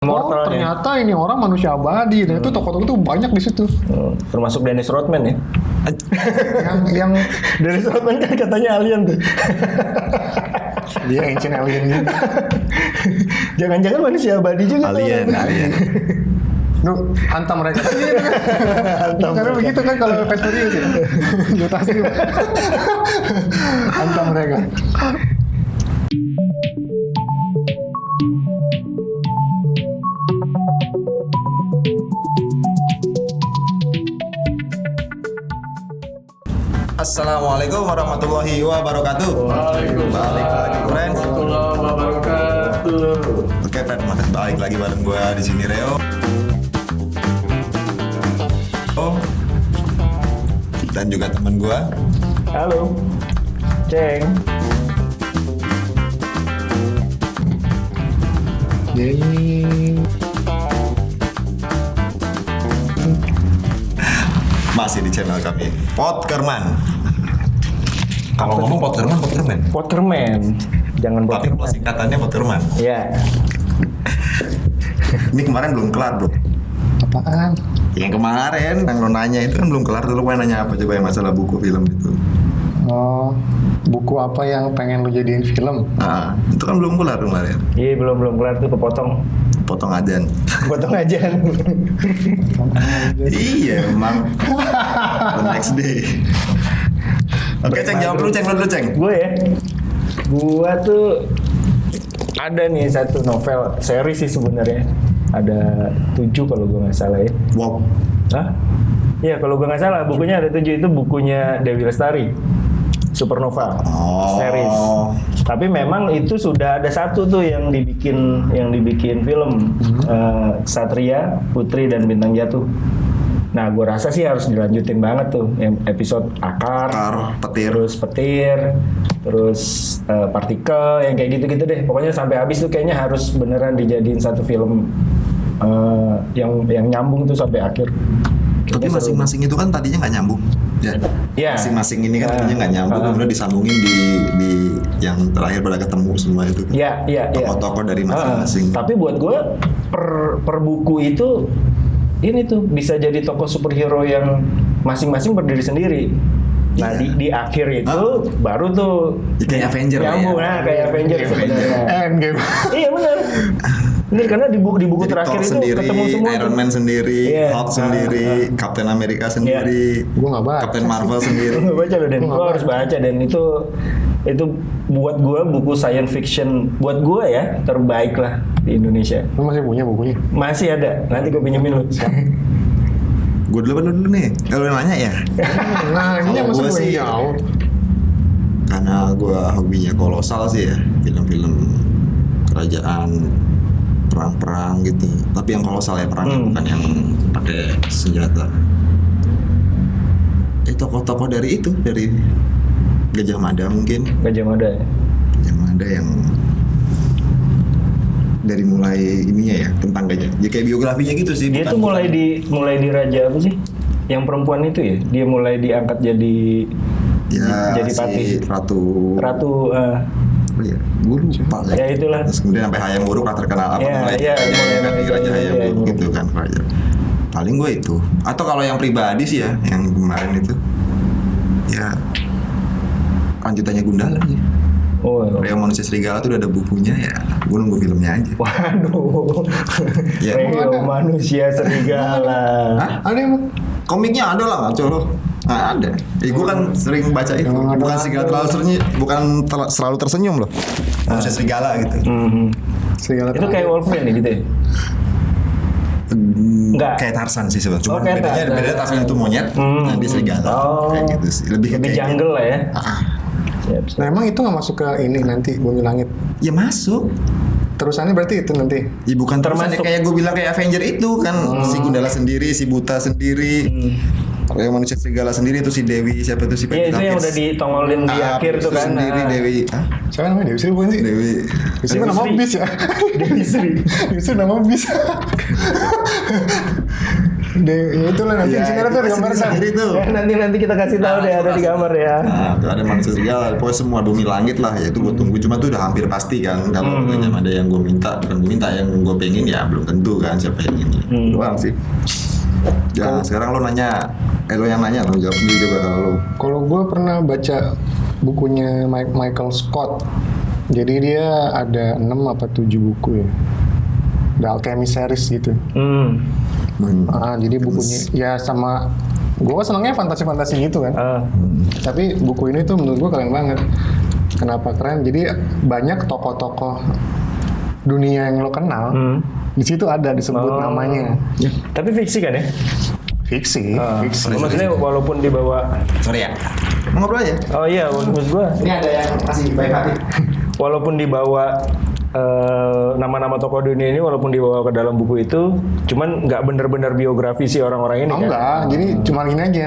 Mortalnya. Ternyata ini orang manusia abadi. Dan itu tokoh-tokoh tuh banyak di situ. Termasuk Dennis Rodman ya. yang Dennis Rodman kan katanya alien tuh. dia ancient alien gitu. Jangan-jangan manusia abadi juga. Alien. Lu hantam mereka. Karena begitu kan kalau Fast Furious ya. Mutasi. Hantam mereka. Assalamualaikum warahmatullahi wabarakatuh. Balik lagi friends. Oke friends, balik lagi bareng gue di sini Reo. Dan juga teman gue. Halo. Ceng. Masih di channel kami Potkerman. Kalau ngomong Potkerman. Potterman. Jangan Tapi Potterman. singkatannya Potkerman. Iya. Ini kemarin belum kelar bro. Apaan? Yang kemarin yang lo nanya itu kan belum kelar. Dulu pengen nanya apa coba yang masalah buku film itu. Oh, buku apa yang pengen lu jadiin film? Nah, itu kan belum kelar kemarin. Iya belum kelar tuh kepotong. Potong ajan. Potong aja. Iya emang. The next day. Oke Ceng, jawab dulu Ceng. Gue ya. Gue tuh ada nih satu novel seri sih sebenarnya. Ada 7 kalau gue nggak salah ya. Wow. Hah? Iya kalau gue nggak salah bukunya ada 7 itu bukunya Dewi Lestari. Supernova series. Tapi memang itu sudah ada satu tuh yang dibikin film Satria, Putri dan Bintang Jatuh. Nah, gue rasa sih harus dilanjutin banget tuh yang episode akar, petir, terus partikel yang kayak gitu-gitu deh. Pokoknya sampai habis tuh kayaknya harus beneran dijadiin satu film yang nyambung tuh sampai akhir. Tapi masing-masing itu kan tadinya nggak nyambung, ya. Yeah. Masing-masing ini kan tadinya nggak nyambung, kemudian disambungin di yang terakhir pada ketemu semua itu. Iya. Tokoh-tokoh dari masing-masing. Tapi buat gue per buku itu ini tuh bisa jadi tokoh superhero yang masing-masing berdiri sendiri. Nah di akhir itu baru tuh kayak Avenger nyambung, ya. Kayak Avenger sebenarnya. Endgame. Iya benar. Bener, karena di buku jadi terakhir Thor itu sendiri, ketemu semua Iron Man sendiri, Iya. Hulk sendiri, Captain America sendiri, Gua nggak baca. Captain Marvel sendiri. Lu baca loh Dan, lo harus baca Dan itu buat gue buku science fiction buat gue ya terbaik lah di Indonesia. Lu masih punya bukunya? Masih ada, nanti gue pinjemin lu. Gue dulu nih, kalau nanya ya. Nah, ini Kalau masih gua sih, jauh. karena gue hobinya kolosal sih ya, film-film kerajaan perang-perang gitu. Tapi yang kolosal ya perangnya, bukan yang pakai senjata. Tokoh-tokoh dari Gajah Mada mungkin. Gajah Mada. Gajah Mada yang dari mulai ininya ya tentang gajah. Jadi kayak biografinya gitu sih. Dia tuh mulai di raja apa sih? Yang perempuan itu ya, dia mulai diangkat jadi si patih. Ratu. Oh iya, gue lupa lah. Ya itulah. Terus kemudian sampai Hayam Wuruk lah terkenal apa mulai Raja Hayam Wuruk gitu kan raja. Paling gue itu. Atau kalau yang pribadi sih ya, yang kemarin itu ya lanjutannya Gundala ya. Oh, Reo Manusia Serigala tuh udah ada bukunya ya. Gue nunggu filmnya aja. waduh. Ya. Reo Manusia Serigala. Hah? Ada yang Komiknya ada lah ngaco lo. Nggak ada. Gue kan sering baca itu. Bukan selalu tersenyum loh. Manusia serigala gitu. Serigala Itu kayak Wolverine ya gitu ya? Enggak. Kayak Tarzan sih sebenarnya. Cuma kayak Tarzan. beda Tarzan itu monyet, nah dia serigala. Kayak gitu sih. Lebih kayak jungle lah ya. Siap. Nah emang itu nggak masuk ke ini nanti Bumi Langit? Ya masuk. Terusannya berarti itu nanti? Ya bukan termasuk Termasuk. kayak gue bilang kayak Avenger itu kan si Gundala sendiri, si Buta sendiri, Reo Manusia Serigala sendiri itu si Dewi siapa tuh si Iya itu yang Pevita udah ditongolin di akhir tuh kan. sendiri Dewi. Siapa namanya? Dewi Sri bukan sih? Dewi. Itu kan nama Sri. bis ya? Dewi Sri. Itu nama bis. Itulah nanti Ya, di sini ada itu tuh pasti gambar sendiri tuh. Nanti kita kasih tahu deh ada di gambar ya. Nah, tuh ada manusia serigala, pokoknya semua bumi langit lah, ya itu gue tunggu. Cuma tuh udah hampir pasti kan, kalau ada yang gue minta, bukan gue minta, yang gue pengen ya belum tentu kan siapa yang ini. Doang sih. Ya sekarang lo nanya, lo yang nanya, lo jawab sendiri coba kalau lo. Kalau gue pernah baca bukunya Michael Scott. Jadi dia ada 6 apa 7 buku ya. The Alchemist series gitu. Jadi bukunya ya sama gue senangnya fantasi-fantasi gitu kan. Tapi buku ini tuh menurut gue keren banget. Kenapa keren? Jadi banyak tokoh-tokoh dunia yang lo kenal. Di situ ada disebut namanya. Tapi fiksi kan ya? Fiksi. Maksudnya walaupun dibawa. Sorry ya, mau ngobrol aja. Oh iya, maksud gua. Ini ada yang masih baik hati. Walaupun dibawa nama-nama tokoh dunia ini, walaupun dibawa ke dalam buku itu, cuman nggak benar-benar biografi si orang-orang ini kan? Enggak, jadi cuma gini aja.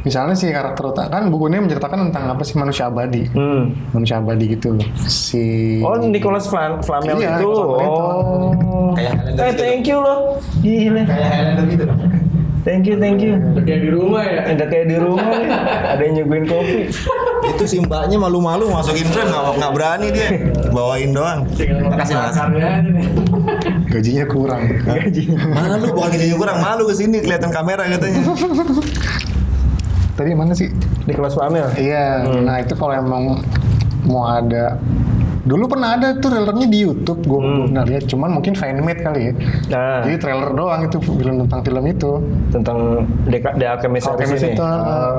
Misalnya si karakter utama, kan buku ini menceritakan tentang apa sih manusia abadi. Manusia abadi gitu loh. Oh, Nicholas Flamel Iya, itu. Nicholas Flamel itu. Kayak Highlander gitu. Thank you loh. Gila. Kayak Highlander gitu. Thank you. Kayak di rumah ya. Udah kayak di rumah nih. Ada yang nyuguhin kopi. Itu si mbaknya malu-malu masukin frame, nggak berani dia, bawain doang. Makasih mas. Gajinya kurang. Malu, bukan gajinya kurang, malu kesini kelihatan kamera katanya. Tadi mana sih? Nicholas Flamel. Iya, nah itu kalau emang mau ada, dulu pernah ada tuh trailernya di YouTube, gue pernah lihat, cuman mungkin fan-made kali ya. Nah, Jadi trailer doang itu film tentang film itu. tentang The Alchemist series Alchemist ini.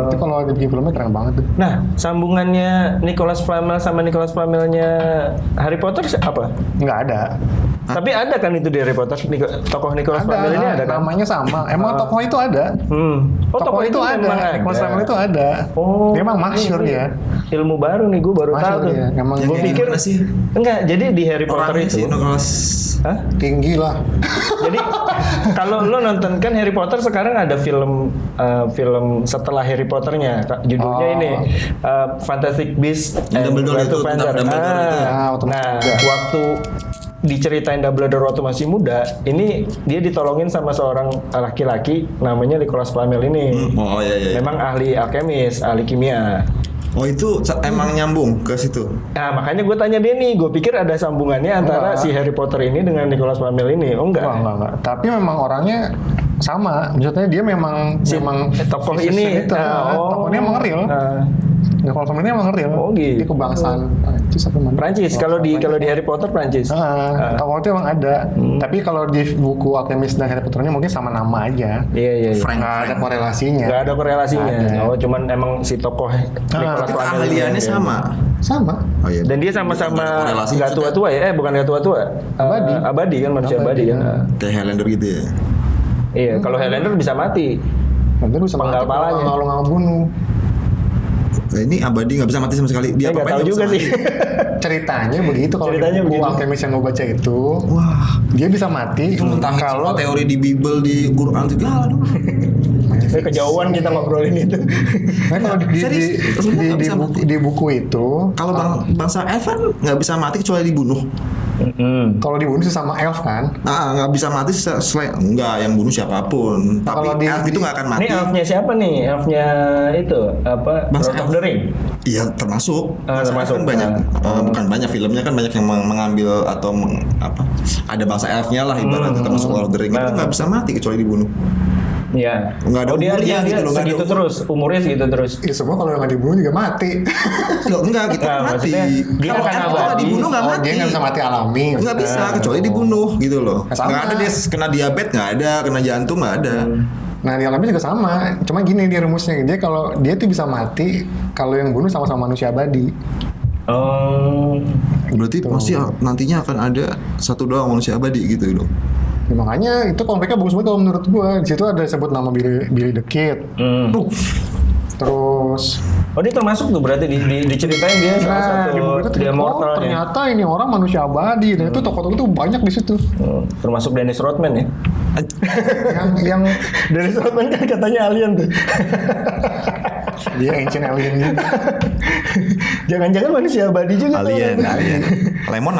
itu kalau dibikin filmnya keren banget tuh. Nah, sambungannya Nicholas Flamel sama Nicholas Flamelnya Harry Potter apa? Nggak ada. Tapi ada kan itu di Harry Potter, tokoh Nicholas Flamel ini ada kan? namanya sama. Emang tokoh itu ada. Oh, tokoh itu ada. memang ada. Nicholas Flamel itu ada. Oh, Dia emang masyhur dia. Ilmu baru nih, gue baru Masyhur tahu tuh. dia. Emang Gue Yang pikir gimana sih? enggak. Jadi di Harry Potter Orangnya itu, sih Nicholas. hah? tinggi lah. Jadi kalau lo nonton kan Harry Potter sekarang ada film setelah Harry Potternya, judulnya ini Fantastic Beasts and Dumbledore Where to itu, Find tentang Them. Dumbledore itu. Nah, waktu diceritain Dumbledore waktu masih muda, ini dia ditolongin sama seorang laki-laki namanya Nicholas Flamel ini. Oh iya. Memang ahli alkemis, ahli kimia. Oh itu emang nyambung ke situ. Nah makanya gue tanya Denny, gue pikir ada sambungannya antara si Harry Potter ini dengan Nicholas Flamel ini. Oh enggak? Enggak. Tapi memang orangnya sama. Maksudnya dia memang tokoh si ini. itu. Tokohnya emang real. Nicholas Flamel ini emang real. Oh gitu. Dia kebangsaan Prancis apa mana? Prancis. Kalau di Harry Potter Prancis. Tokoh itu emang ada. Tapi kalau di buku Alchemist dan Harry Potternya mungkin sama nama aja. Iya. Nggak ada korelasinya. Nggak ada korelasinya. Ada. Oh, cuman emang si tokoh Nicholas Tapi Flamel keahliannya ini. sama. Sama. Oh iya. Dan dia sama-sama Nggak ada korelasi nggak maksudnya. tua-tua ya? Bukan nggak tua-tua. Abadi kan, manusia abadi kan. Kayak Highlander gitu ya. Iya. Kalau Highlander bisa mati. Nanti lu sama Penggal palanya. kalau nggak ngebunuh. Nah, ini abadi nggak bisa mati sama sekali. Saya Dia nggak apa-apain tahu nggak juga bisa sih. mati. Ceritanya begitu kalau di Ceritanya buku begitu. Alchemist yang gue baca itu. Wah. Dia bisa mati Tentang kalau semua teori di Bible, di Quran segala. Kejauhan kita ngobrolin itu. Nah, kalau di buku itu, Kalau bangsa elf kan nggak bisa mati kecuali dibunuh. kalau dibunuh sama elf kan, Nah, nggak bisa mati selain enggak yang bunuh siapapun. Tapi Kalau di- elf itu nggak akan mati. Ini elfnya siapa nih? Elfnya itu apa? Bangsa Lord of elf. the Ring. Iya termasuk. Termasuk. Bangsa elf kan banyak. Bukan banyak filmnya kan banyak yang mengambil atau ada bangsa elfnya lah ibaratnya termasuk Lord of the Ring. Itu nggak bisa mati kecuali dibunuh. Iya. Nggak ada dia umurnya gitu loh, nggak ada segitu umur. terus, umurnya segitu terus. ya semua kalau nggak dibunuh juga mati. Loh, enggak gitu Nah, mati. maksudnya dia Kalau akan elf itu nggak abadi. dibunuh nggak Oh, mati. dia nggak bisa mati alami. Nggak bisa kecuali dibunuh gitu loh. Sama. Nggak ada dia kena diabetes nggak ada, kena jantung nggak ada. Nah di alami juga sama. Cuma gini dia rumusnya. Dia kalau dia tuh bisa mati kalau yang bunuh sama-sama manusia abadi. Oh. Berarti pasti nantinya akan ada satu doang manusia abadi gitu dong. Ya, makanya itu konfliknya bagus banget kalau menurut gua. Di situ ada sebut nama Billy the Kid. Terus Oh dia termasuk tuh berarti diceritain dia salah di buku itu satu dia mortal ya. ternyata ini orang manusia abadi. Dan itu tokoh-tokoh itu banyak di situ. Termasuk Dennis Rodman ya. yang Dennis Rodman kan katanya alien tuh. Dia ancient alien juga. Jangan-jangan manusia abadi juga. Alien. Lemon.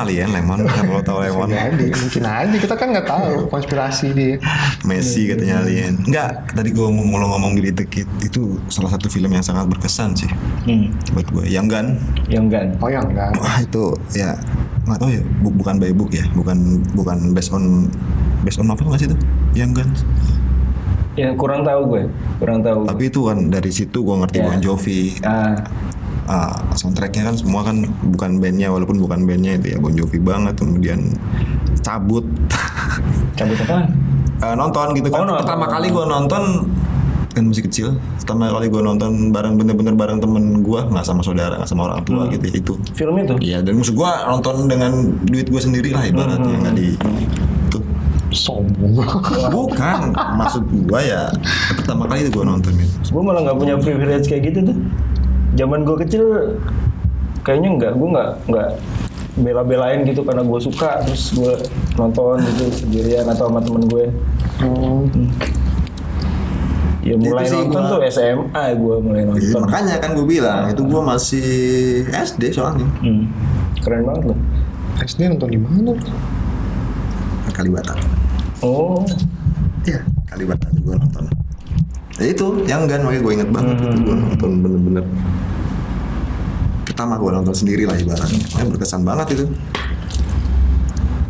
Kalau tahu lemon. Jadi mungkin aja kita kan nggak tahu konspirasi dia. Messi katanya alien. Enggak, tadi gue ngomong Billy the Kid itu salah satu film yang sangat berkesan sih buat gue. Young Gun. Oh yang enggak. Wah itu ya nggak tahu ya, bukan by book ya, bukan based on novel nggak sih itu Young Gun? Ya kurang tahu gue. Tapi itu kan dari situ gue ngerti Bon Jovi. Soundtracknya kan semua kan bukan bandnya, walaupun bukan bandnya itu ya Bon Jovi banget. Kemudian Cabut apaan? nonton gitu kan. Pertama kali gue nonton kan masih kecil. Pertama kali gue nonton bener-bener bareng temen gue, nggak sama saudara, nggak sama orang tua gitu. Itu Film itu? iya, dan maksud gue nonton dengan duit gue sendiri lah ibaratnya, nggak di itu. Sombong. Bukan, maksud gue ya pertama kali itu gue nonton itu. Gue malah nggak punya privilege kayak gitu tuh. Zaman gue kecil kayaknya gue nggak bela-belain gitu karena gue suka terus gue nonton gitu sendirian atau sama temen gue. Ya mulai Itu sih nonton tuh SMA gue mulai nonton. Iya, makanya kan gue bilang itu gue masih SD soalnya. Keren banget loh. SD nonton di mana? Kalibata. Oh, Iya, Kalibata gue nonton. Ya itu, yang Gun, makanya gue inget banget itu gue nonton bener-bener. Pertama gue nonton sendiri lah ibaratnya. Ya, berkesan banget itu.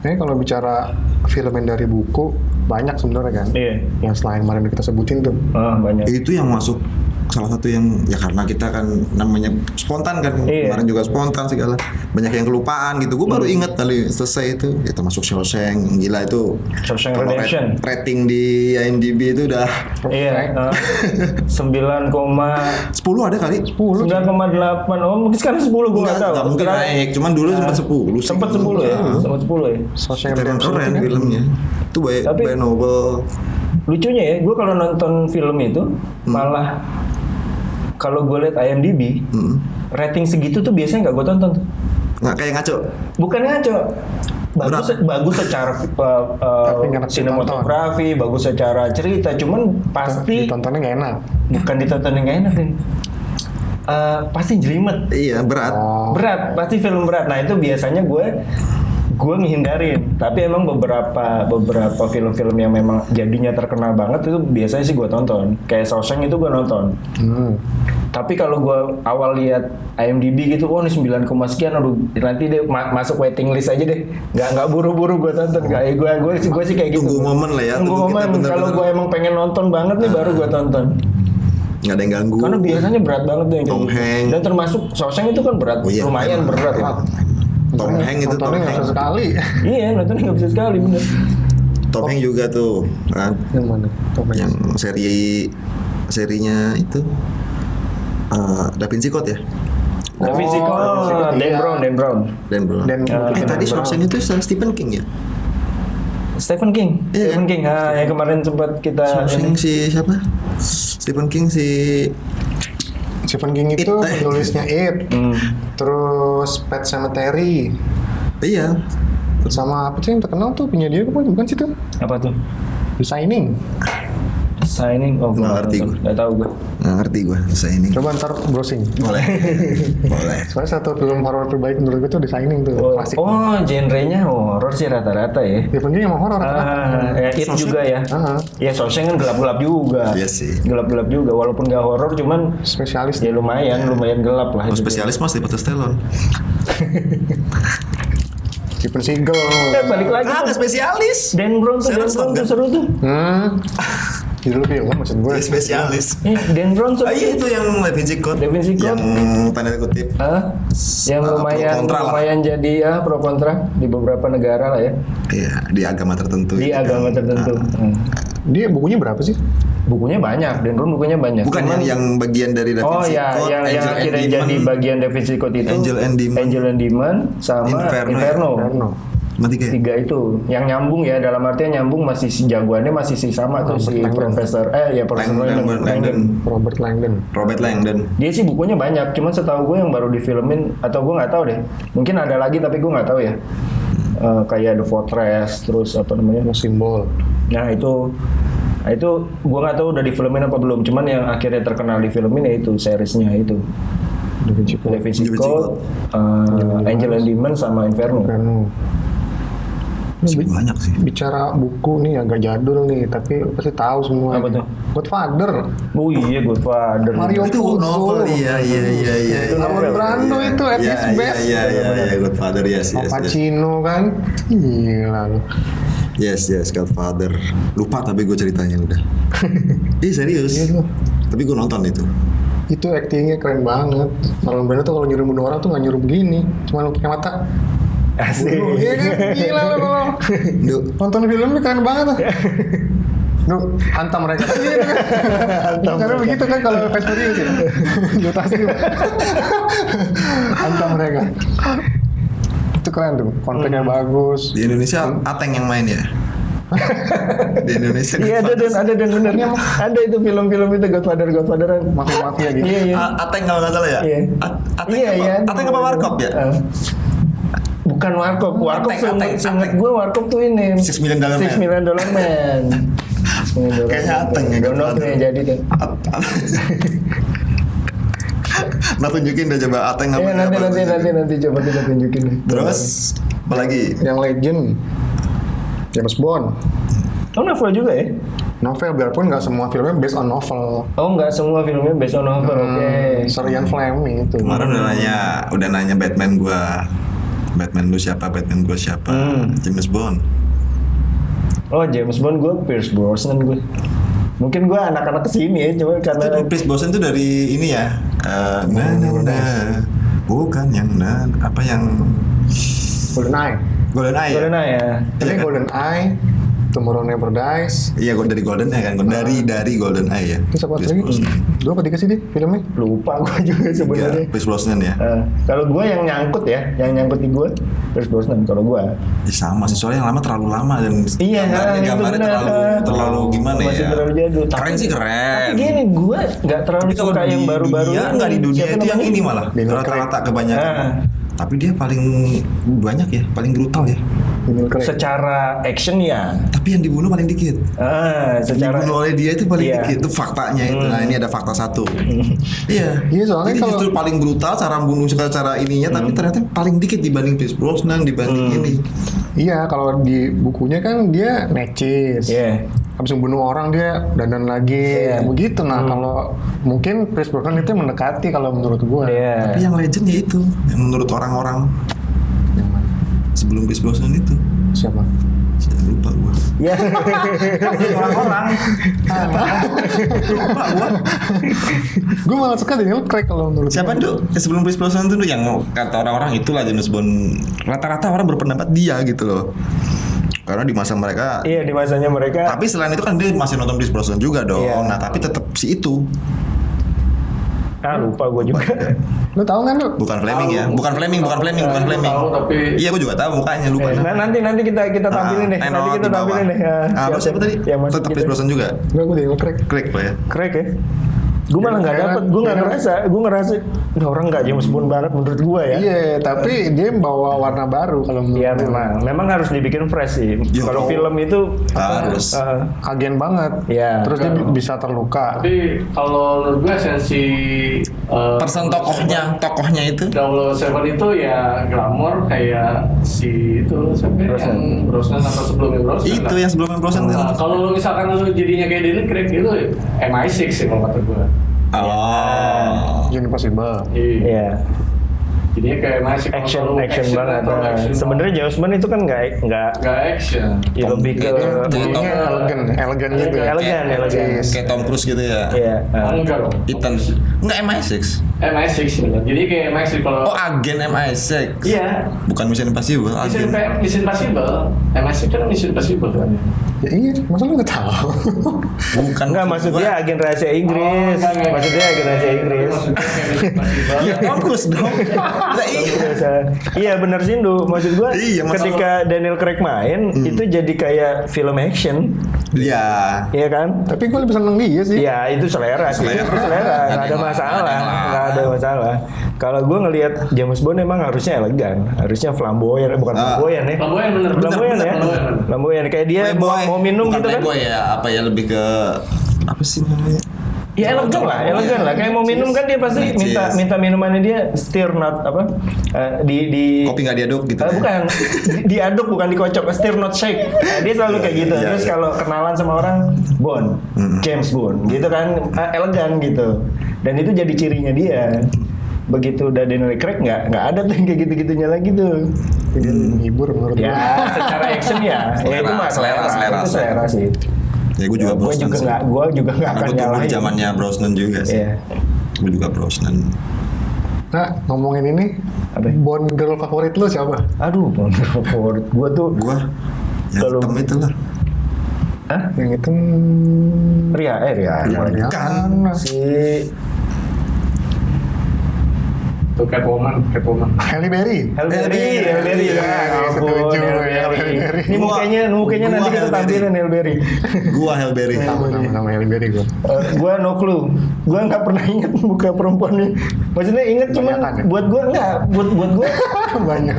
Kayaknya kalau bicara film yang dari buku banyak sebenarnya kan. iya. Yang selain kemarin kita sebutin tuh. Banyak. Itu yang masuk salah satu yang ya karena kita kan namanya spontan kan. Iya. Kemarin juga spontan segala. Banyak yang kelupaan gitu. Gue baru inget kali selesai itu. Ya termasuk Shawshank, gila itu. Shawshank Kalau Redemption. rating di IMDb itu udah Iya. 9, 10 ada kali. 9,8. Oh mungkin sekarang 10 gue nggak tahu. Nggak mungkin naik. Cuman dulu sempat 10 sih. Sempat 10 ya. Sempat 10 ya. Sosial Itu yang keren filmnya. Itu by novel. Lucunya ya, gue kalau nonton film itu malah kalau gue liat IMDb rating segitu tuh biasanya nggak gue tonton tuh. Nggak kayak ngaco. Bukan ngaco. Bagus secara Tapi nggak enak sinematografi, bagus secara cerita, cuman pasti ditontonnya nggak enak. bukan ditonton yang nggak enak nih. Pasti jelimet. Iya, berat. Berat, pasti film berat. Nah itu biasanya gue ngehindarin. Tapi emang beberapa film-film yang memang jadinya terkenal banget itu biasanya sih gue tonton. Kayak Shawshank itu gue nonton. Tapi kalau gue awal lihat IMDb gitu, ini 9, sekian, aduh nanti deh masuk waiting list aja deh. Nggak buru-buru gue tonton. Kayak gue sih kayak gitu. Tunggu momen lah ya. Tunggu momen. Kalau gue emang pengen nonton banget nih baru gue tonton. Nggak ada yang ganggu. Karena biasanya berat banget tuh yang Tom Hanks. Dan termasuk Shawshank itu kan berat, lumayan emang. berat lah. Tom Hanks itu Tom Nontonnya nggak bisa Hanks. sekali. Iya, nontonnya nggak bisa sekali bener. Tom Hanks juga tuh kan. Yang mana? Yang serinya itu Da Vinci Code ya. Da Vinci Code, Dan Brown. Dan bro. Tadi Shawshank itu Stephen King ya. Stephen King. Iya, Stephen King. Yang kemarin sempat kita Shawshank si siapa? Stephen King si Stephen King itu penulisnya It, terus Pet Sematary, iya. sama apa sih yang terkenal tuh punya dia bukan sih tuh? apa tuh? The Shining. Signing. Oh, Nggak ngerti gue. Nggak tahu gue. Nggak ngerti gue saya ini. Coba ntar browsing. Boleh. Boleh. Soalnya satu film horor terbaik menurut gue tuh The Shining tuh, klasik. Genrenya horor sih rata-rata ya. Stephen King emang horor. It juga ya. Ya Shawshank kan gelap-gelap juga. Iya sih. Gelap-gelap juga, walaupun nggak horor, cuman Spesialis. ya lumayan gelap lah. Oh, itu. spesialis mas Sylvester Stallone. Stephen Seagal. Balik lagi. Nggak spesialis. Dan Brown tuh seru tuh. Judul film maksud gue. Spesialis. Dan Brown tuh. Iya itu yang Da Vinci Code. Da Vinci Code. Yang tanda kutip. Yang pro kontra lah. lumayan jadi pro kontra di beberapa negara lah ya. Iya di agama tertentu. Di agama tertentu. Dia bukunya berapa sih? Bukunya banyak, Dan Brown bukunya banyak. Bukan yang bagian dari Da Vinci Code. yang akhirnya jadi bagian Da Vinci Code itu Angel and Demon. sama Inferno. Mati kayak. 3 itu yang nyambung ya, dalam artian nyambung masih si jagoannya masih si sama tuh si Profesor Profesor Langdon. Robert Langdon. Dia sih bukunya banyak, cuman setahu gue yang baru difilmin atau gue nggak tahu deh, mungkin ada lagi tapi gue nggak tahu ya. Kayak The Fortress, terus apa namanya, Simbol. nah itu Nah, itu gua nggak tahu udah difilmin apa belum. Cuman yang akhirnya terkenal di filmin ya itu seriesnya itu. Da Vinci Code, Angel and Demon sama Inferno. Masih banyak sih. Bicara buku nih agak jadul nih, tapi pasti tahu semua. Apa tuh? Godfather. Oh iya, Godfather. Mario Itu Puzo. novel, iya. Marlon Brando itu at his best. Iya, Godfather, yes. Al Pacino kan. Gila lu. Yes, Godfather. Lupa tapi gue ceritanya udah. Serius. Tapi gue nonton itu. Itu aktingnya keren banget. Marlon Brando tuh kalau nyuruh bunuh orang tuh nggak nyuruh begini, cuma lu pakai mata. Asik. Iya kan? Gila lu kalau nonton filmnya keren banget tuh. Duh, hantam mereka. Karena begitu kan kalau Fast Furious ya. Jotasi. Hantam mereka. Itu keren tuh, kontennya bagus. Di Indonesia Ateng yang main ya. Di Indonesia. Iya ada benernya ada itu film-film itu Godfather-Godfatheran mafia gitu. Iya. Ateng kalau nggak salah ya. Iya. Ateng apa Warkop ya? Bukan Warkop Ateng. gue Warkop tuh ini $6 Million Man. $6 Million Man. Kayaknya Ateng ya, Dono tuh yang jadi tuh. Nah tunjukin deh coba Ateng Iya apa. nanti coba kita tunjukin. Terus apa lagi? Yang legend James Bond. Oh novel juga ya? Novel, biarpun nggak semua filmnya based on novel. Oh nggak semua filmnya based on novel, oke. Sir Ian Fleming itu. Kemarin udah nanya Batman gua. Batman lu siapa? Batman gua siapa? James Bond. Oh James Bond gue Pierce Brosnan gue. Mungkin gue anak-anak kesini ya, cuma karena Pierce Brosnan itu dari ini ya. Bukan yang apa yang GoldenEye. GoldenEye. Golden Eye ya. Ini GoldenEye, Tomorrow Never Dies. Iya, dari GoldenEye kan. Dari GoldenEye ya. Terus apa Pierce lagi? Brosnan. 2 apa 3 sih dia filmnya? Lupa gue juga sebenarnya. Pierce Brosnan ya. Kalau gue yang nyangkut di gue Pierce Brosnan. Kalau gue Ya sama sih, soalnya yang lama terlalu lama dan iya, gambarnya terlalu gimana ya. Masih terlalu jadul. Keren sih keren. Tapi gini, gue nggak terlalu Tapi kalau suka yang baru-baru dunia, ini. nggak di dunia Siapa itu yang namanya? ini malah rata-rata kebanyakan. Tapi dia paling banyak ya, paling brutal ya. Secara action ya. Tapi yang dibunuh paling dikit. Secara Dibunuh oleh dia itu paling iya. dikit. Itu faktanya itu. Nah ini ada fakta satu. Iya. Iya, soalnya Jadi kalau- justru paling brutal cara bunuh secara ininya, tapi ternyata paling dikit dibanding Pierce Brosnan dibanding ini. Iya, kalau di bukunya kan dia necis. Iya. Habis membunuh orang dia dandan lagi, Iya. begitu. Nah, kalau mungkin Pierce Brosnan itu mendekati kalau menurut gua. Iya. Tapi yang legend ya itu, yang menurut orang-orang Yang mana? sebelum Pierce Brosnan itu. Siapa? Saya lupa gua. Ya. Orang-orang. Lupa gua. Gue malah suka Daniel Craig kalau menurut Siapa gua. tuh? Sebelum Pierce Brosnan tuh yang kata orang-orang itulah James Bond. Rata-rata orang berpendapat dia gitu loh. Karena di masa mereka. Iya, di masanya mereka. Tapi selain itu kan dia masih nonton Pierce Brosnan juga dong. Iya. Nah tapi tetap si itu. Lupa gue juga. Lu tahu kan lu? Bukan Fleming ya. Bukan Fleming. Tahu tapi Iya gue juga tahu mukanya lupa. Nanti kita tampilin deh. Nanti kita tampilin deh. Siapa tadi? Yang masuk Tetap kita. Pierce Brosnan juga. Gue Daniel Craig. Klik lah ya. Craig ya. Gue malah nggak dapet. Gue nggak ngerasa. Ini orang nggak James Bond banget menurut gue ya. Iya, tapi dia bawa warna baru kalau menurut Iya gua. memang harus dibikin fresh sih. Yo. Kalau film itu Harus. Agen banget. Iya. Terus dia bisa terluka. tapi kalau menurut gue esensi Person tokohnya itu. 007 itu ya glamor kayak si itu siapa ya, Brosnan. yang Brosnan atau sebelumnya Brosnan Itu lah. yang sebelumnya Brosnan. Nah, kalau lu misalkan lu jadinya kayak Daniel Craig itu MI6 sih kalau kata gue. Oh. Mission Impossible. Iya. Iya. Jadinya kayak MI6 kalau Action terlalu banget. terlalu action Sebenarnya James Bond itu kan nggak nggak action. ya lebih ke Jadinya elegan gitu ya. elegan. Kayak Tom Cruise gitu ya. Iya. Enggak dong. Ethan. Enggak MI6. MI6 bener. Jadi kayak MI6 kalau Oh agen MI6. iya. Bukan Mission Impossible. Agen. Mission Impossible. MI6 kan Mission Impossible kan. Ya iya, masa lu nggak tahu? Bukan. Enggak maksudnya agen rahasia Inggris. Oh, enggak. Maksudnya agen rahasia Inggris. Maksudnya kayak Mission Impossible. Iya Tom Cruise dong. Lah iya. Iya benar Sindu. Maksud gua Iya, masalah- ketika Daniel Craig main itu jadi kayak film action. Iya. Iya kan? Tapi gue lebih seneng dia sih. Iya itu selera sih, Selera. itu selera, nggak ada masalah, nggak ada masalah. Kalau gue ngelihat James Bond emang harusnya elegan, harusnya flamboyan, bukan flamboyan ya, Flamboyan bener. flamboyan ya, Bener. flamboyan kayak dia Playboy. mau minum bukan gitu kan. playboy ya, apa ya, lebih ke apa sih namanya? Ya elegan lah. Kayak mau minum kan dia pasti minta minumannya dia stir not apa di Kopi nggak diaduk gitu. bukan diaduk, bukan dikocok, stir not shake. Dia selalu kayak gitu. Iya, Terus iya. kalau kenalan sama orang Bond, James Bond gitu kan, elegan gitu. Dan itu jadi cirinya dia. Begitu udah Daniel Craig nggak ada tuh yang kayak gitu-gitunya lagi tuh. Dia menghibur menurut gue. Ya secara action ya itu mah selera sih. Ya gue juga Brosnan sih. Gue juga nggak Karena akan gue tumbuh di nyalahin. zamannya Brosnan juga sih. Iya. Gue juga Brosnan. Nah, ngomongin ini, Apa? Bond girl favorit lu siapa? Aduh, favorit gue tuh. Gue yang Kalau- hitam itu lah. Hah? Yang itu Ria. Bukan. Si Tuh Catwoman. Halle Berry. Halle Berry. Ya ampun, Setuju, Halle Berry. Halle Berry. Ini mukanya nanti kita tampilin Halle Berry. Gue Halle Berry. Sama Halle Berry gue. Gue no clue. Gue nggak pernah inget muka perempuan nih. Maksudnya inget cuman Kebanyakan ya? buat gue nggak. Buat gue Banyak.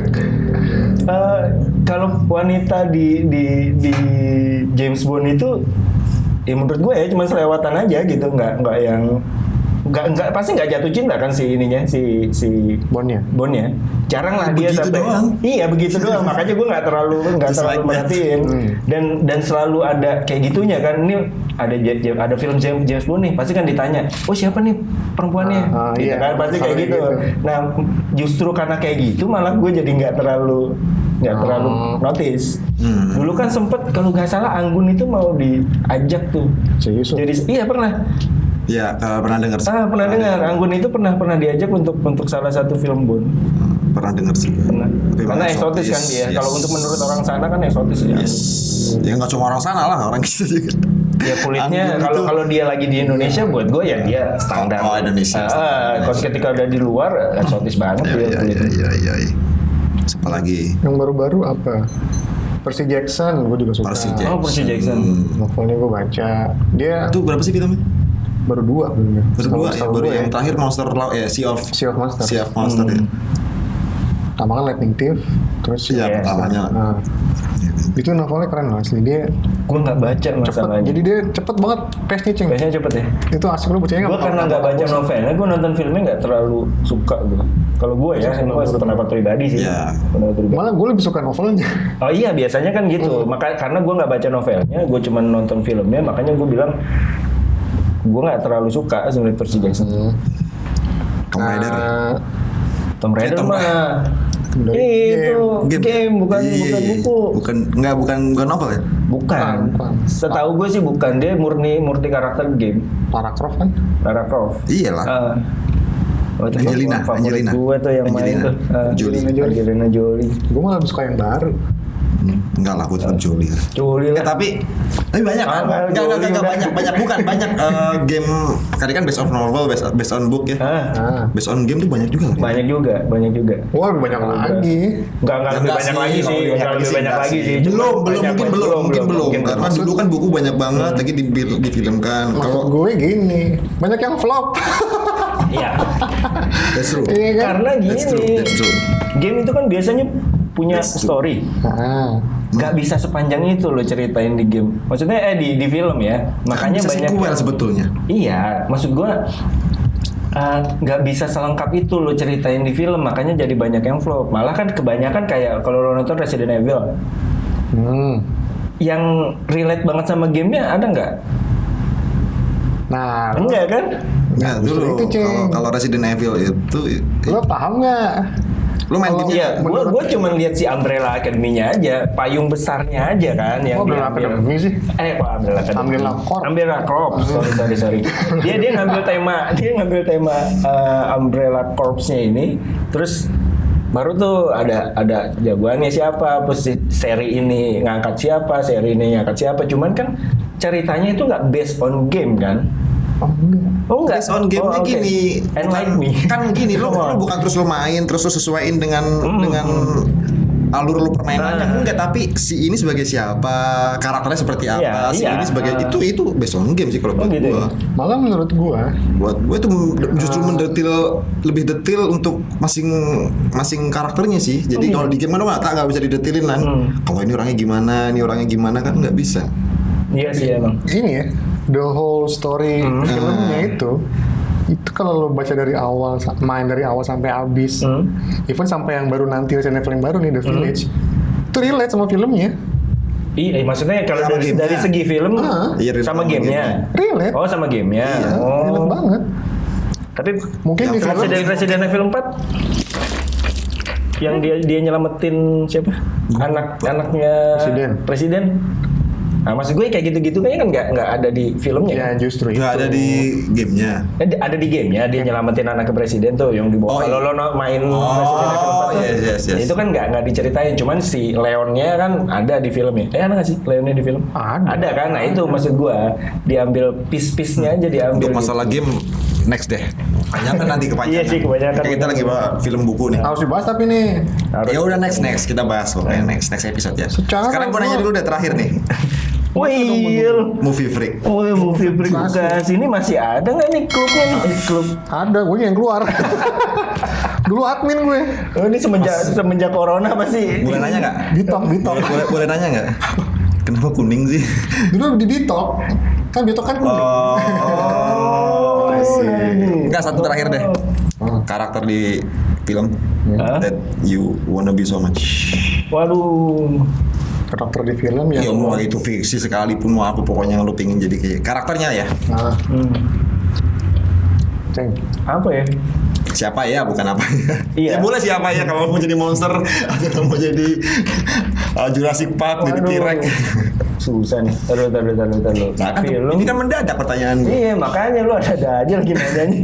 kalau wanita di James Bond itu, ya menurut gue ya cuma selewatan aja gitu, nggak yang nggak pasti nggak jatuh cinta kan si ininya si Bondnya. Bonnya jarang lah dia Begitu sampai doang. iya begitu doang, makanya gue nggak terlalu Just like that. merhatiin dan selalu ada kayak gitunya kan. Ini ada film James Bond nih, pasti kan ditanya, oh siapa nih perempuannya, gitu iya. kan pasti kayak Selalu gitu. gitu. Nah justru karena kayak gitu malah gue jadi nggak terlalu notice. Dulu kan sempet kalau nggak salah Anggun itu mau diajak tuh Serius lu? jadi iya pernah. Ya, pernah dengar sih. Pernah dengar Anggun itu pernah diajak untuk salah satu film Bond. Pernah dengar sih. Pernah. Tapi Karena memang eksotis kan dia. Kalau untuk menurut orang sana kan eksotis ya. Yes. Ya nggak cuma orang sana lah, orang kita juga. Ya kulitnya Anggun itu- kalau dia lagi di Indonesia buat gue ya dia standar. Oh, Indonesia, standar. Kalau ketika udah di luar eksotis banget dia kulitnya. Iya. Siapa lagi? Yang baru-baru apa? Percy Jackson, gue juga suka. Oh, Percy Jackson. Novelnya gue baca. Dia Itu berapa sih filmnya? baru 2 belum ya? Berdua ya, Setahu baru gue yang terakhir Monster Law ya, Sea of Monsters. Sea of Monster ya. Pertama kan Lightning Thief, terus Iya, Iya. pertamanya lah. Nah, itu novelnya keren loh asli. Dia Gue nggak baca cepet, masalahnya. jadi dia cepet banget pace-nya ceng. Biasanya cepet ya. Itu asik lu bacanya. Gue karena nggak baca novelnya, gue nonton filmnya nggak terlalu suka gue. Kalau gue ya, ini gue pendapat pribadi sih. Iya. Pendapat pribadi. Malah gue lebih suka novelnya. Oh iya biasanya kan gitu. Karena gue nggak baca novelnya, gue cuma nonton filmnya, makanya gue bilang gue nggak terlalu suka sebenarnya Percy Jackson. Tomb Raider. Tom Raider Tom mah Dari itu game bukan buku. Bukan novel ya? Bukan. Bukan. Setahu gue sih bukan, dia murni karakter game. Lara Croft kan? Lara Croft. Iyalah. Oh, itu Angelina. favorit gue tuh yang main tuh. Angelina Jolie. Gue malah lebih suka yang baru. Enggak lah, gue tetap Jolie. Jolie Ya, lah. tapi banyak kan? Ah, Jolie Enggak udah. banyak game tadi kan based on novel, based on book ya. Ah. Based on game tuh banyak juga. Banyak juga. Wah, lebih banyak lagi. Enggak lebih Enggak banyak sih, lagi sih. lebih Enggak lebih banyak lagi sih. Mungkin belum. Karena dulu kan buku banyak banget, lagi difilmkan. Maksud Kalau gue gini, banyak yang flop. Iya. that's true. Iya kan? Karena That's true. game itu kan biasanya punya story. Ah. Nggak bisa sepanjang itu lo ceritain di game. Maksudnya di film ya. Makanya Bisa banyak. sequel sebetulnya. Iya, maksud gua nggak bisa selengkap itu lo ceritain di film, makanya jadi banyak yang flop. Malah kan kebanyakan kayak kalau lo nonton Resident Evil, yang relate banget sama gamenya ada nggak? Nah, Enggak kan? Nah, dulu itu, Ceng. kalau Resident Evil itu lo paham nggak? lu main Kalau- gamenya Iya, gua cuma lihat si Umbrella Academy-nya aja, payung besarnya aja kan yang Umbrella yang- Academy sih? Kok Umbrella Academy? Umbrella Corps. Umbrella Corps. Sorry. Dia ngambil tema Umbrella Corps-nya ini, terus baru tuh ada jagoannya siapa, terus si seri ini ngangkat siapa, seri ini ngangkat siapa. Cuman kan ceritanya itu nggak based on game kan? Oh, enggak. Oh enggak. based on gamenya oke. gini. Enlighten me. Kan gini, lu Oh. bukan terus lu main terus lu sesuaiin dengan alur lu permainannya enggak, tapi si ini sebagai siapa, karakternya seperti apa, si Iya. ini sebagai itu based on game sih kalau buat gitu gua. ya? Malah menurut gua, Buat gue itu justru lebih detail untuk masing karakternya sih. Jadi kalau di game kan nggak bisa didetilin kan. Kalau ini orangnya gimana kan nggak bisa. Iya sih emang. Ini ya, the whole story filmnya itu kalau lo baca dari awal, main dari awal sampai habis, even sampai yang baru nanti Resident Evil yang baru nih The Village, itu relate sama filmnya. Iya, maksudnya kalau Sama dari gamenya. segi film Iya, relate sama sama gamenya. Relate. Oh, sama gamenya. Iya, Oh. Relate banget. Tapi Mungkin di film Resident Evil 4 yang dia nyelamatin siapa? Anaknya presiden. Nah, maksud gue kayak gitu-gitu kayaknya kan nggak ada di filmnya. ya justru itu. Nggak ada di gamenya. Ada di gamenya dia nyelamatin anak ke presiden tuh yang dibawa. Oh, Kalau iya. lo main Resident Evil 4 tuh, yes. itu kan nggak diceritain. Cuman si Leonnya kan ada di filmnya. Ada nggak sih Leonnya di film? Ada. Kan? Nah itu maksud gue diambil piece-piece-nya aja diambil. Untuk masalah game next deh. Kepanjangan nanti kepanjangan. Iya sih, kebanyakan. Kayak kita lagi bahas film buku nih. Harus dibahas tapi nih. Ya udah next kita bahas pokoknya next episode ya. Secara Sekarang gue nanya dulu deh terakhir nih. Wih, Movie Freak. movie break bukas ini masih ada nggak nih klubnya nih? Klub. Ada, gue yang keluar. Dulu admin gue. Oh, ini semenjak corona pasti. Boleh nanya nggak? Bitok. Boleh nanya nggak? Kenapa kuning sih? Dulu di Bitok. Kan Bitok kan kuning. Oh, Enggak, satu terakhir deh. Karakter di film that you wanna be so much. Waduh. Karakter di film Ya yang mau itu fiksi sekalipun mau apa pokoknya yang lo pengen jadi kayak karakternya ya. Nah, Ceng. Apa ya? Siapa ya bukan apa ya. Iya. Ya boleh siapa ya kalau mau jadi monster atau mau jadi Jurassic Park jadi Waduh. T-Rex. Susah nih. Taruh. Nah, kan Film. ini kan mendadak pertanyaan gue. Iya, makanya lu ada aja lagi nanyanya.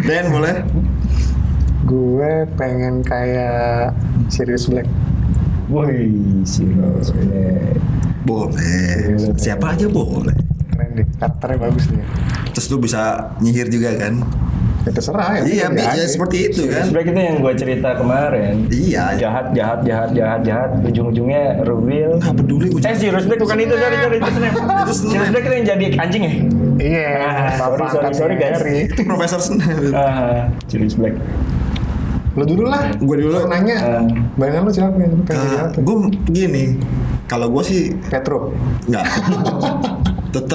Dan boleh. Gue pengen kayak Sirius Black. Wih, serius. Boleh. Siapa aja boleh. Keren deh, karakternya bagus nih. Terus lu bisa nyihir juga kan? Ya terserah ya. Iya, pilih aja. seperti itu kan. Sebenarnya itu yang gue cerita kemarin. Iya. Jahat. Ujung-ujungnya reveal. Nggak peduli gue. Sirius Black bukan itu, sorry, itu Snap. Sirius Black itu yang jadi anjing ya? Iya. Sorry guys. Itu Profesor Snape. Sirius Black. Lo dulu lah. Gue dulu. Lo nanya. Bayangan lo siapa yang pengen jadi apa? Gue gini. Kalau gue sih Petro. nggak.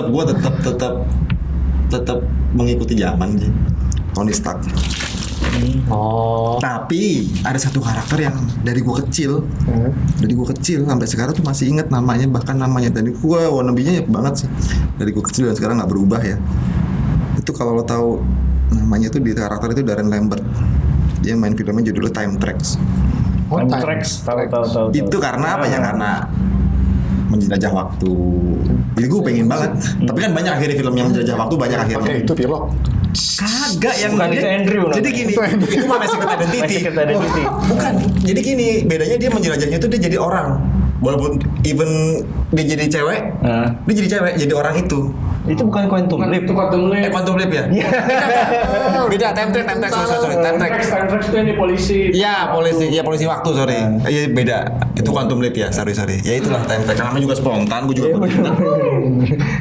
Gue tetap mengikuti zaman sih. Tony Stark. Oh. Tapi ada satu karakter yang dari gue kecil sampai sekarang tuh masih inget namanya, bahkan namanya tadi gue wannabe-nya ya banget sih. Dari gue kecil dan sekarang nggak berubah ya. Itu kalau lo tahu namanya tuh di karakter itu Darren Lambert. Dia main filmnya judulnya Time Tracks. Time Tracks. Tahu. Itu karena apa ya? Karena menjelajah waktu. Jadi gue pengen banget. Tapi kan banyak akhirnya film yang menjelajah waktu banyak akhirnya. Oke, itu pilot. Kagak yang Bukan itu Andrew. Jadi gini, itu mah Secret Identity. Secret Identity. Bukan. Jadi gini, bedanya dia menjelajahnya itu dia jadi orang. Walaupun even dia jadi cewek, dia jadi cewek, jadi orang itu. Itu bukan Quantum Leap. Itu Quantum Leap. Quantum Leap ya? Beda, Time Track, sorry, Time Track. Time Track itu yang di polisi. Iya, polisi waktu, sorry. Iya, beda. Itu Quantum Leap ya, sorry. Ya itulah Time Track. Namanya juga spontan, gue juga baru ingat.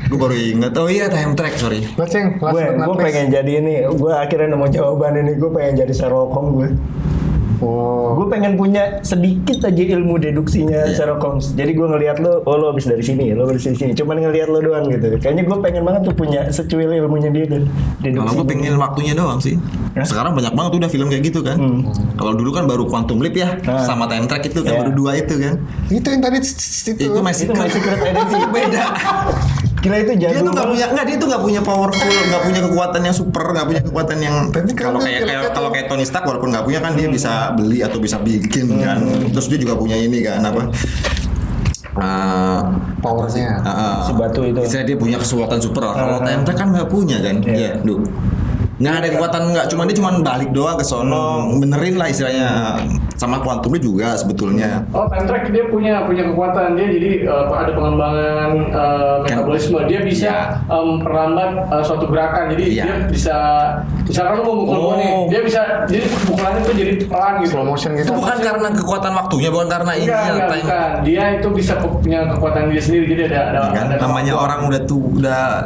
Gue baru ingat. Oh iya, Time Track, sorry. Lo Ceng, last but not Gue least. pengen jadi ini. Gue akhirnya nemu jawaban ini. Gue pengen jadi Sherlock Holmes gue. Oh. Gue pengen punya sedikit aja ilmu deduksinya Sherlock Holmes. Jadi gue ngelihat lo habis dari sini, lo habis dari sini. Cuman ngelihat lo doang gitu. Kayaknya gue pengen banget tuh punya secuil ilmunya dia tuh. Kalau gue pengen waktunya doang sih. Sekarang banyak banget udah film kayak gitu kan. Kalau dulu kan baru Quantum Leap ya, sama Time Track itu kan baru dua itu kan. Itu yang tadi Itu masih Itu My Secret Identity. beda. Gila itu jago. Dia tuh nggak punya powerful, nggak punya kekuatan yang super, nggak punya kekuatan yang Tapi kan kalau kayak Tony Stark walaupun nggak punya kan dia bisa beli atau bisa bikin kan. Terus dia juga punya ini kan apa? powernya. Si batu itu. Istilah dia punya kekuatan super. Kalau Time Track kan nggak punya kan? Iya, Duh. Nggak ada kekuatan, dia cuma balik doang ke sono, benerin lah istilahnya. Sama Quantum Leap juga sebetulnya. Oh, Time Track dia punya kekuatan. Dia jadi ada pengembangan metabolisme. Dia bisa perlambat suatu gerakan. Jadi dia bisa, misalkan lu mau mukul gua nih, dia bisa, jadi pukulannya tuh jadi pelan gitu. Slow motion gitu. Itu bukan karena kekuatan waktunya, bukan karena ini ya. Bukan. Dia itu bisa punya kekuatan dia sendiri. Jadi ada Kan namanya orang udah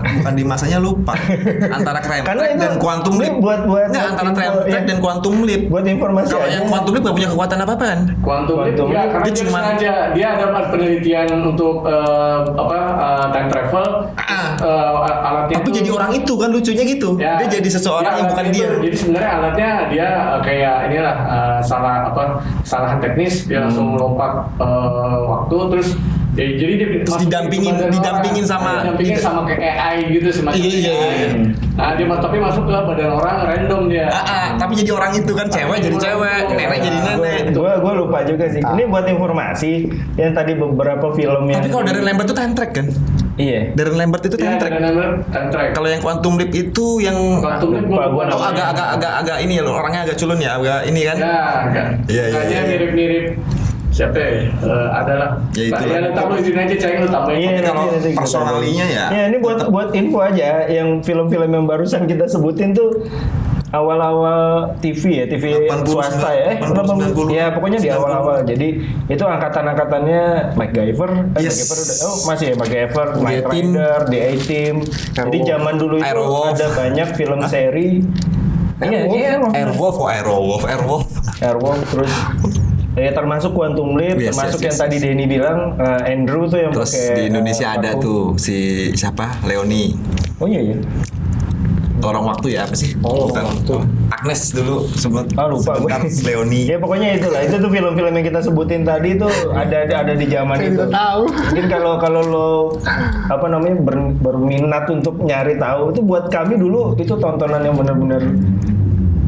bukan di masanya lupa antara Time Karena Track itu- dan Quantum Quantum Ini Leap. buat Nggak, antara info, Triumph Track ya. dan Quantum Leap. Buat informasi Kalau aja. yang Quantum Leap nggak punya kekuatan apa-apa kan? Quantum Leap Quantum ya, Leap, karena dia dia cuman- sengaja dia ada penelitian untuk time travel. Alatnya Tapi itu- jadi orang itu kan lucunya gitu. Ya, Dia jadi seseorang ya, yang bukan alatnya dia. itu. Jadi sebenarnya alatnya dia kayak inilah kesalahan teknis, dia langsung lompat waktu terus jadi dia Terus masuk didampingin- ke badan didampingin orang. sama- didampingin sama kayak AI gitu semacam Iya, iya, AI. iya. Nah dia tapi masuk ke badan orang random dia. Tapi jadi orang itu kan cewek jadi cewek, nenek jadi nenek. Gue lupa juga sih. Ini buat informasi yang tadi beberapa film yang. Tapi kalau Darren Lambert itu time track kan? Iya. Darren Lambert itu Iya, time track. time track. Kalau yang Quantum Leap itu yang Quantum Leap Lupa gua oh agak ini ya, orangnya agak culun ya, agak ini kan. Ya, agak. Iya, iya, Kayaknya iya. mirip-mirip siapa ya? Adalah. Ya, itu Ya, lah. ntar lu izin aja ceng lu tambahin. Iya, Tapi kalau nanti kita personalinya ya. Ya ini buat info aja, yang film-film yang barusan kita sebutin tuh awal-awal TV 80, swasta ya, 80, ya pokoknya di 90. awal-awal. Jadi itu angkatan-angkatannya MacGyver, Yes. MacGyver masih ya MacGyver, Knight A-Team. Rider, The A-Team. Jadi zaman dulu itu Airwolf. ada banyak film seri. Iya, Airwolf. Airwolf terus. Ya termasuk Quantum Leap, Yes, termasuk yes, yang yes, tadi Denny bilang Andrew tuh yang Terus pakai di Indonesia ada parfum. tuh si siapa? Leoni. Oh iya ya. Lorong waktu ya apa sih? Oh, Bukan. Lorong Waktu. Agnes dulu sebut. Lupa gue. sebentar, Leoni. Ya pokoknya itulah. Itu tuh film-film yang kita sebutin tadi tuh ada di zaman Saya itu. tidak tahu. Mungkin kalau lo berminat untuk nyari tahu itu buat kami dulu itu tontonan yang benar-benar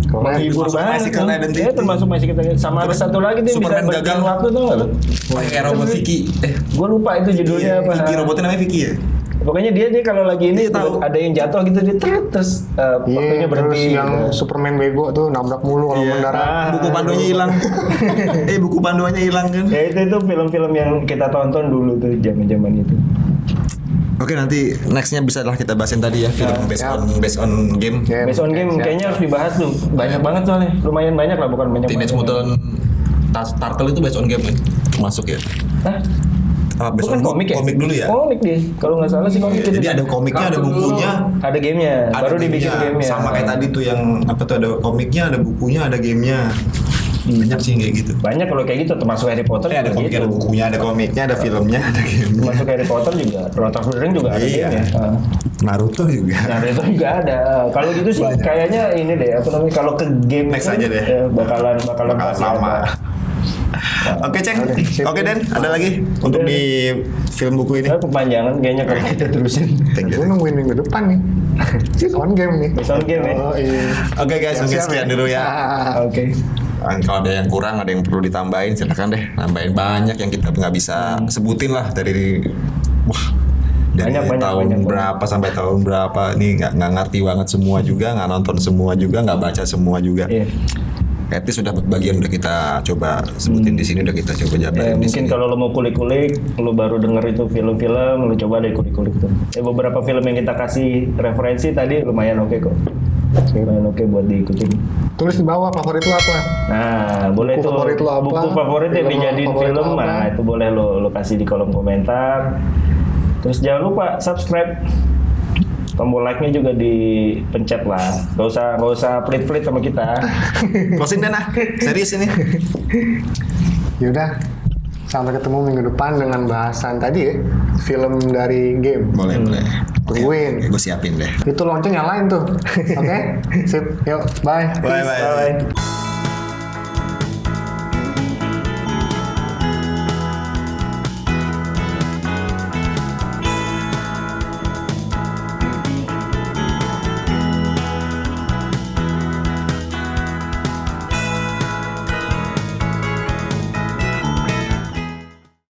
menghibur Termasuk banget. Magical kan. Identity. Ya termasuk masih kita sama ada Terus satu lagi tuh yang bisa Superman berjalan gagal. waktu tuh nggak lo? Kayak robot Vicky. Gue lupa itu judulnya apa. Vicky robotnya namanya Vicky ya? Pokoknya dia kalau lagi ini Iya, tahu. ada yang jatuh gitu dia terus waktunya Iya, berhenti. terus yang gitu. Superman bego tuh nabrak mulu kalau Iya. mendarat. Buku panduannya hilang. Buku panduannya hilang kan? Ya itu film-film yang kita tonton dulu tuh zaman-zaman itu. Oke, nanti nextnya bisa lah kita bahasin tadi ya film based on game. Based on game kayaknya harus dibahas tuh. Banyak banget soalnya. Lumayan banyak lah bukan banyak. Teenage banget. Mutant Turtle itu based on game kan? Masuk ya? Hah? Based Bukan on komik ya? Komik dulu ya? Komik deh. Kalau nggak salah sih komik itu. Jadi ada komiknya, ada Kartun bukunya. Ada gamenya. Ada Baru dibikin gamenya. gamenya. Sama kayak tadi tuh yang apa tuh ada komiknya, ada bukunya, ada gamenya. Banyak sih kayak gitu. Banyak kalau kayak gitu termasuk Harry Potter. Ada juga komiknya, ada gitu. bukunya, ada komiknya, ada filmnya, ada gamenya. Termasuk Harry Potter juga. Lord of the Rings juga ada Iya. gamenya. Naruto juga. Nah, itu juga ada. Kalau gitu sih Banyak. kayaknya ini deh apa namanya kalau ke game Next kan, aja deh. ya, bakalan Bakal pasti lama. ada. Oke, Ceng. sip. Oke, Den. Ada lagi untuk di film buku ini? Kepanjangan kayaknya kalau kita terusin. Thank you. Gue nungguin minggu depan nih. On game nih. Based on game ya. Oh iya. Oke guys, mungkin Siap-siap sekian ya. dulu ya. Oke. Kalau ada yang kurang, ada yang perlu ditambahin, silakan deh. Nambahin banyak yang kita nggak bisa sebutin lah dari dari Banyak, tahun banyak. berapa sampai tahun berapa. Ini nggak ngerti banget semua juga, nggak nonton semua juga, nggak baca semua juga. Iya. Etis sudah bagian udah kita coba sebutin di sini, udah kita coba Ya, jabarin di mungkin sini. kalau lo mau kulik-kulik, lo baru denger itu film-film, lo coba deh kulik-kulik tuh. Beberapa film yang kita kasih referensi tadi lumayan oke kok. Lumayan oke buat diikutin. Tulis di bawah favorit lo apa? Nah, boleh Buku tuh favorit lo apa? buku favorit yang Film dijadiin favorit film, lo apa? nah itu boleh lo kasih di kolom komentar. Terus jangan lupa subscribe. Tombol like-nya juga dipencet lah. Gak usah pelit-pelit sama kita. Closing dan serius ini. Yaudah, sampai ketemu minggu depan dengan bahasan tadi ya, film dari game. Boleh. Tungguin. Gue siapin deh. Itu lonceng nyalain tuh. Oke? Sip. Yuk, bye. Bye. Bye.